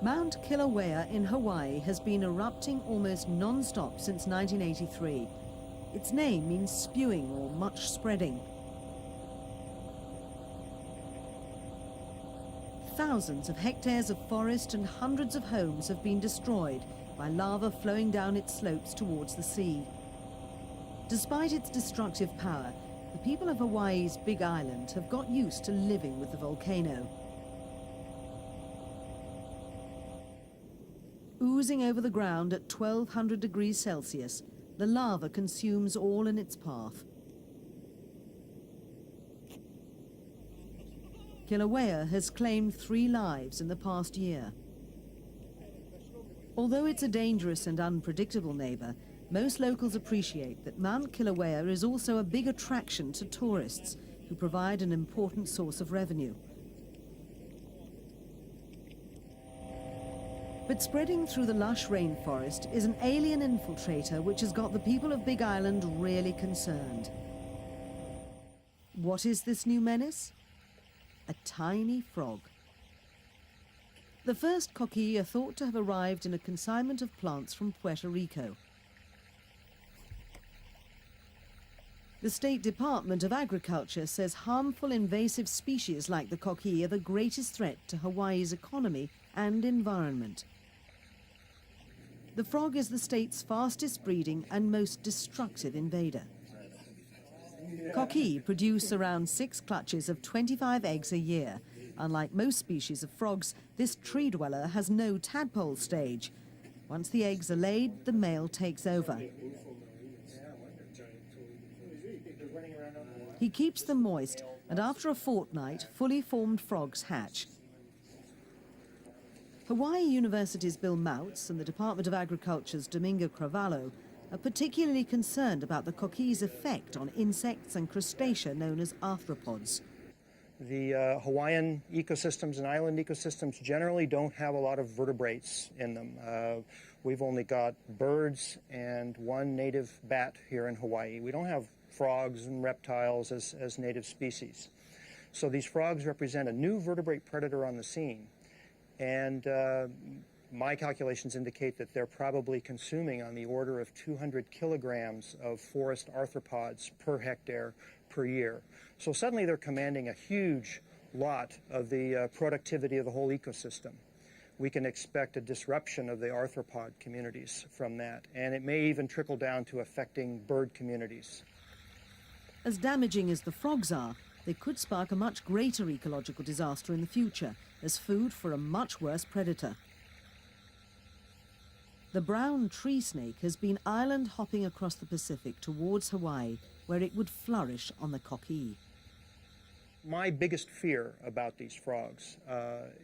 Mount Kilauea in Hawaii has been erupting almost non-stop since 1983. Its name means spewing or much spreading. Thousands of hectares of forest and hundreds of homes have been destroyed by lava flowing down its slopes towards the sea. Despite its destructive power, the people of Hawaii's Big Island have got used to living with the volcano. Oozing over the ground at 1200 degrees Celsius, the lava consumes all in its path. Kilauea has claimed 3 lives in the past year. Although it's a dangerous and unpredictable neighbor, most locals appreciate that Mount Kilauea is also a big attraction to tourists who provide an important source of revenue. But spreading through the lush rainforest is an alien infiltrator which has got the people of Big Island really concerned. What is this new menace? A tiny frog. The first Coqui are thought to have arrived in a consignment of plants from Puerto Rico. The State Department of Agriculture says harmful invasive species like the Coqui are the greatest threat to Hawaii's economy and environment. The frog is the state's fastest breeding and most destructive invader. Coqui produce around 6 clutches of 25 eggs a year. Unlike most species of frogs, this tree dweller has no tadpole stage. Once the eggs are laid, the male takes over. He keeps them moist, and after a fortnight, fully formed frogs hatch. Hawaii University's Bill Mautz and the Department of Agriculture's Domingo Cravalho are particularly concerned about the Coqui's effect on insects and crustacea known as arthropods. The Hawaiian ecosystems and island ecosystems generally don't have a lot of vertebrates in them. We've only got birds and 1 native bat here in Hawaii. We don't have frogs and reptiles as native species. So these frogs represent a new vertebrate predator on the scene. And my calculations indicate that they're probably consuming on the order of 200 kilograms of forest arthropods per hectare per year. So suddenly they're commanding a huge lot of the productivity of the whole ecosystem. We can expect a disruption of the arthropod communities from that, and it may even trickle down to affecting bird communities. As damaging as the frogs are, they could spark a much greater ecological disaster in the future as food for a much worse predator. The brown tree snake has been island hopping across the Pacific towards Hawaii, where it would flourish on the Coqui. My biggest fear about these frogs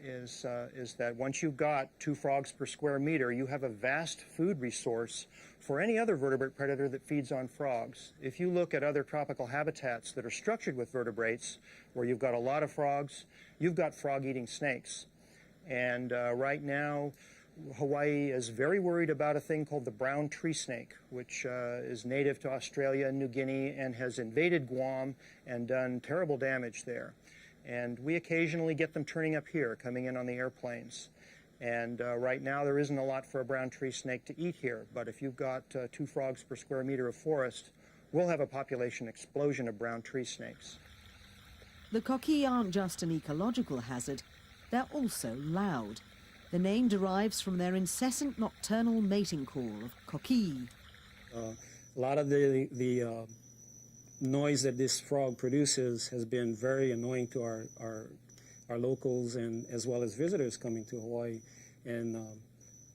is that once you've got 2 frogs per square meter, you have a vast food resource for any other vertebrate predator that feeds on frogs. If you look at other tropical habitats that are structured with vertebrates, where you've got a lot of frogs, you've got frog-eating snakes. And right now, Hawaii is very worried about a thing called the brown tree snake, which is native to Australia and New Guinea and has invaded Guam and done terrible damage there. And we occasionally get them turning up here, coming in on the airplanes. And right now there isn't a lot for a brown tree snake to eat here, but if you've got 2 frogs per square meter of forest, we'll have a population explosion of brown tree snakes. The Coqui aren't just an ecological hazard, they're also loud. The name derives from their incessant nocturnal mating call of Coqui. A lot of the noise that this frog produces has been very annoying to our locals and as well as visitors coming to Hawaii. And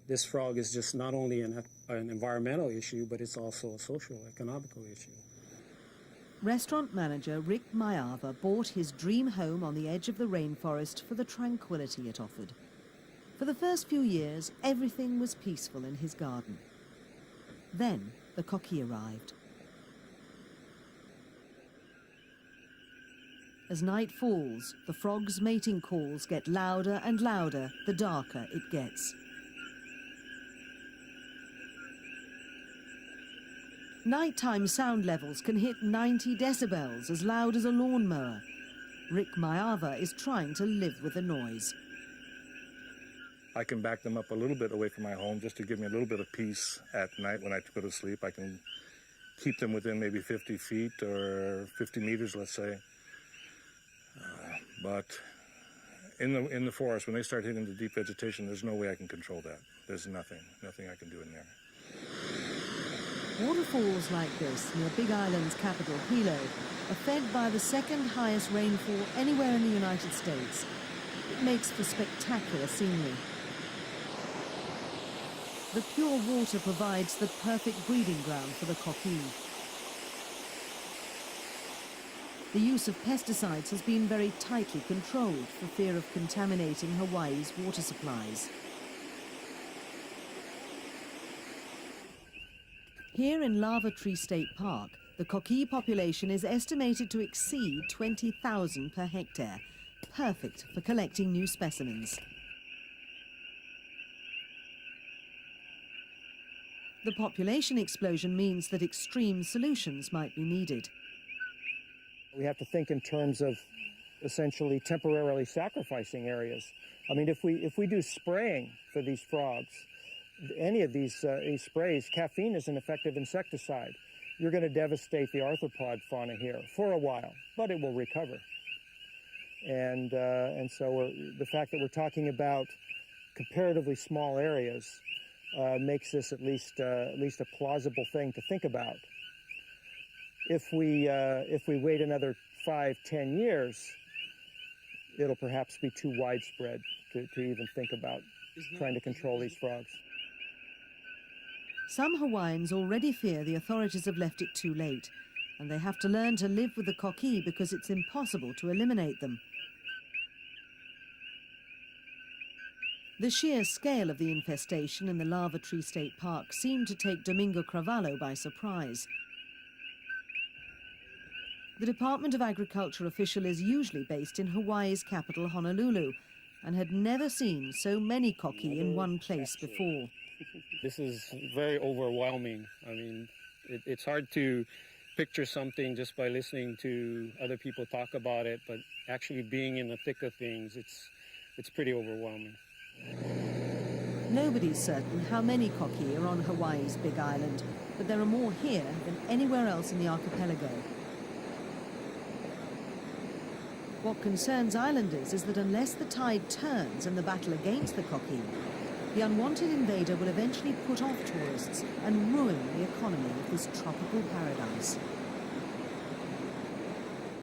this frog is just not only an environmental issue, but it's also a social, economical issue. Restaurant manager Rick Maiava bought his dream home on the edge of the rainforest for the tranquility it offered. For the first few years, everything was peaceful in his garden. Then the Coqui arrived. As night falls, the frog's mating calls get louder and louder the darker it gets. Nighttime sound levels can hit 90 decibels, as loud as a lawnmower. Rick Maiava is trying to live with the noise. I can back them up a little bit away from my home just to give me a little bit of peace at night when I go to sleep. I can keep them within maybe 50 feet or 50 meters, let's say. But in the forest, when they start hitting the deep vegetation, there's no way I can control that. There's nothing I can do in there. Waterfalls like this near Big Island's capital, Hilo, are fed by the second highest rainfall anywhere in the United States. It makes for spectacular scenery. The pure water provides the perfect breeding ground for the Coqui. The use of pesticides has been very tightly controlled for fear of contaminating Hawaii's water supplies. Here in Lava Tree State Park, the Coqui population is estimated to exceed 20,000 per hectare, perfect for collecting new specimens. The population explosion means that extreme solutions might be needed. We have to think in terms of essentially temporarily sacrificing areas. I mean, if we do spraying for these frogs, any of these sprays, caffeine is an effective insecticide. You're going to devastate the arthropod fauna here for a while, but it will recover. And so the fact that we're talking about comparatively small areas makes this at least a plausible thing to think about. If we wait another 5-10 years, it'll perhaps be too widespread to even think about trying to control these frogs. Some Hawaiians already fear the authorities have left it too late, and they have to learn to live with the Coqui because it's impossible to eliminate them. The sheer scale of the infestation in the Lava Tree State Park seemed to take Domingo Cravalho by surprise. The Department of Agriculture official is usually based in Hawaii's capital, Honolulu, and had never seen so many Coqui in one place before. This is very overwhelming. I mean, it's hard to picture something just by listening to other people talk about it, but actually being in the thick of things, it's pretty overwhelming. Nobody's certain how many Coqui are on Hawaii's Big Island, but there are more here than anywhere else in the archipelago. What concerns islanders is that unless the tide turns in the battle against the Coqui, the unwanted invader will eventually put off tourists and ruin the economy of this tropical paradise.